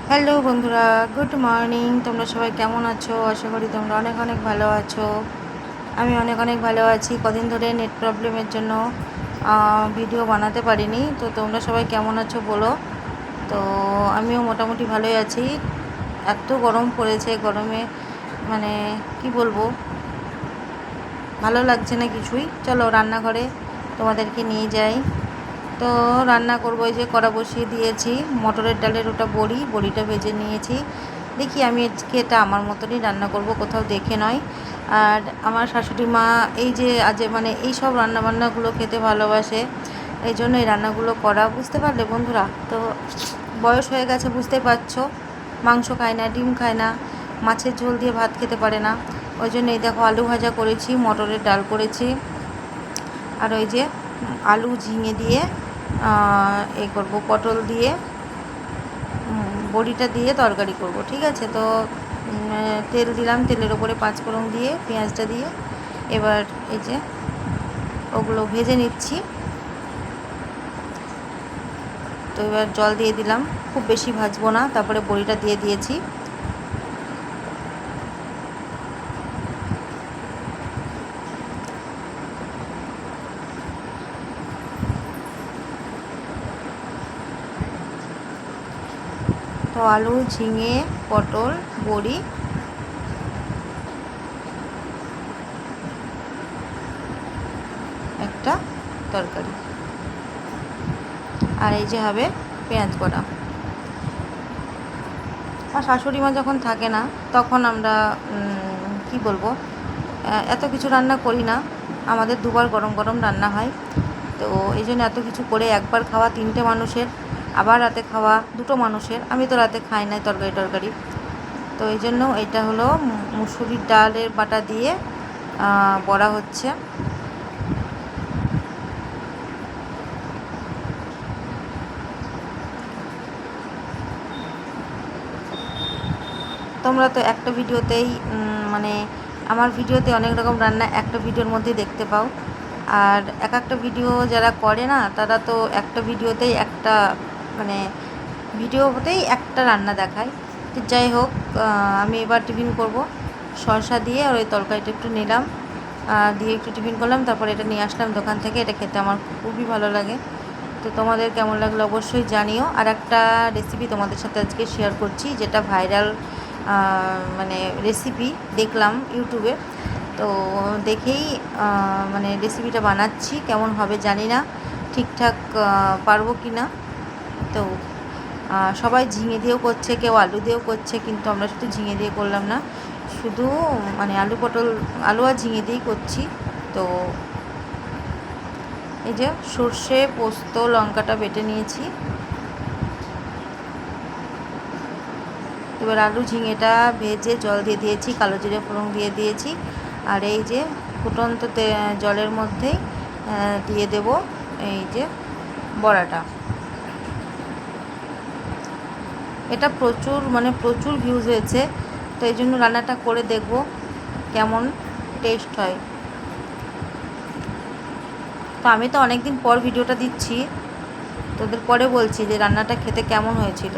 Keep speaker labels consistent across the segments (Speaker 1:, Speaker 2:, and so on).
Speaker 1: Hello বন্ধুরা, good morning. তোমরা সবাই কেমন আছো? আশা করি তোমরা অনেক অনেক ভালো আছো। আমি অনেক অনেক ভালো আছি। কদিন ধরে নেট প্রবলেমের জন্য ভিডিও বানাতে পারিনি। তো তোমরা সবাই কেমন আছো বলো। তো আমিও মোটামুটি ভালোই আছি। এত গরম পড়েছে, গরমে মানে কি বলবো, ভালো লাগছে না কিছুই। চলো রান্নাঘরে তোমাদেরকে নিয়ে যাই। তো রান্না করবো, এই যে কড়া বসিয়ে দিয়েছি। মটরের ডালের ওটা বড়িটা ভেজে নিয়েছি। দেখি আমি আজকে এটা আমার মতনই রান্না করব, কোথাও দেখে নয়। আর আমার শাশুড়ি মা এই যে আজ মানে এই সব রান্নাবান্নাগুলো খেতে ভালোবাসে, এই জন্য এই রান্নাগুলো করা, বুঝতে পারলে বন্ধুরা। তো বয়স হয়ে গেছে, বুঝতে পারছো। মাংস খায় না, ডিম খায় না, মাছের ঝোল দিয়ে ভাত খেতে পারে না। ওই জন্য এই দেখো আলু ভাজা করেছি, মটরের ডাল করেছি, আর ওই যে আলু ঝিঙে দিয়ে এই করব, পটল দিয়ে বড়িটা দিয়ে তরকারি করব, ঠিক আছে। তো তেল দিলাম, তেলের ওপরে পাঁচফোড়ন দিয়ে পেঁয়াজটা দিয়ে এবার এই যে ওগুলো ভেজে নিচ্ছি। তো এবার জল দিয়ে দিলাম, খুব বেশি ভাজবো না। তারপরে বড়িটা দিয়ে দিয়েছি। তো আলু ঝিঙে পটল বড়ি একটা তরকারি, আর এই যে হবে পেঁয়াজ কড়া। আমার শাশুড়ি মা যখন থাকে না তখন আমরা কি বলবো, এত কিছু রান্না করি না। আমাদের দুবার গরম গরম রান্না হয়। তো এই জন্য এত কিছু করে একবার খাওয়া 3টে মানুষের, আবার রাতে খাওয়া 2টো মানুষের। আমি তো রাতে খাই না তরকারি। তো এই জন্য এটা হলো মুসুরির ডালের বাটা দিয়ে বড়া হচ্ছে। তোমরা তো একটা ভিডিওতেই মানে আমার ভিডিওতে অনেক রকম রান্না একটা ভিডিওর মধ্যে দেখতে পাও। আর একটা ভিডিও যারা করে না, তারা তো একটা ভিডিওতেই একটা মানে ভিডিওতেই একটা রান্না দেখায়। তো যাই হোক, আমি এবার টিফিন করব শসা দিয়ে, আর ওই তরকারিটা একটু নিলাম, দিয়ে একটু টিফিন করলাম। তারপরে এটা নিয়ে আসলাম দোকান থেকে। এটা খেতে আমার খুবই ভালো লাগে। তো তোমাদের কেমন লাগলো অবশ্যই জানিও। আর একটা রেসিপি তোমাদের সাথে আজকে শেয়ার করছি, যেটা ভাইরাল মানে রেসিপি দেখলাম ইউটিউবে। তো দেখেই মানে রেসিপিটা বানাচ্ছি। কেমন হবে জানি না, ঠিকঠাক পারবো কি না। তো সবাই ঝিঙে দিয়েও করছে, কেউ আলু দিয়েও করছে, কিন্তু আমরা শুধু ঝিঙে দিয়ে করলাম না, শুধু মানে আলু পটল আলু আর ঝিঙে দিয়েই করছি। তো এই যে সর্ষে পোস্ত লঙ্কাটা বেটে নিয়েছি। এবার আলু ঝিঙেটা ভেজে জল দিয়ে দিয়েছি, কালো জিরে ফোড়ন দিয়ে দিয়েছি। আর এই যে ফুটন্ত জলের মধ্যেই দিয়ে দেব এই যে বড়াটা। এটা প্রচুর ভিউজ হয়েছে। তো এই জন্য রান্নাটা করে দেখব কেমন টেস্ট হয়। তো আমি তো অনেক দিন পর ভিডিওটা দিচ্ছি, তোদের পরে বলছি যে রান্নাটা খেতে কেমন হয়েছিল।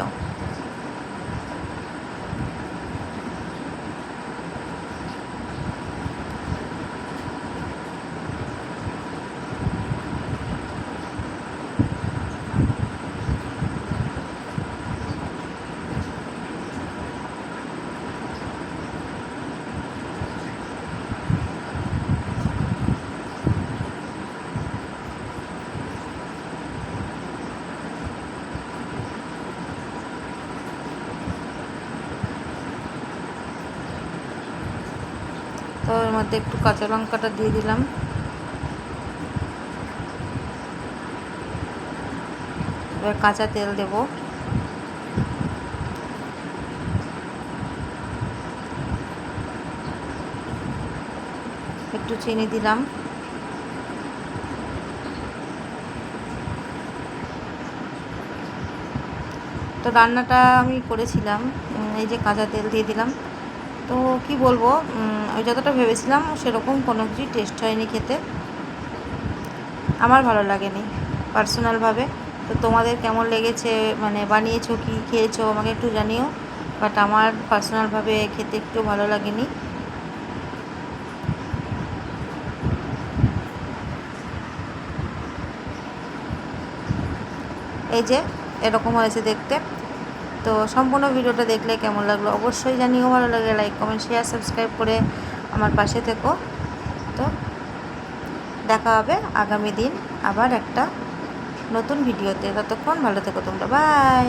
Speaker 1: তো এর মধ্যে একটু কাঁচা লঙ্কাটা দিয়ে দিলাম। এবার কাঁচা তেল দেব। একটু চিনি দিলাম। তো রান্নাটা আমি করেছিলাম, এই যে কাঁচা তেল দিয়ে দিলাম। তো কি বলবো, আমি যতটা ভেবেছিলাম সেরকম কোনো কিছু টেস্ট হয়নি খেতে। আমার ভালো লাগেনি পার্সোনালভাবে। তো তোমাদের কেমন লেগেছে, মানে বানিয়েছো কি খেয়েছো আমাকে একটু জানিও। বাট আমার পার্সোনালভাবে খেতে একটু ভালো লাগেনি। এই যে এরকম হয়েছে দেখতে। তো সম্পূর্ণ ভিডিওটা দেখলে কেমন লাগলো অবশ্যই জানিও। ভালো লাগলে লাইক কমেন্ট শেয়ার সাবস্ক্রাইব করে আমার পাশে থেকো। তো দেখা হবে আগামী দিন আবার একটা নতুন ভিডিওতে। ততক্ষণ ভালো থেকো তোমরা, বাই।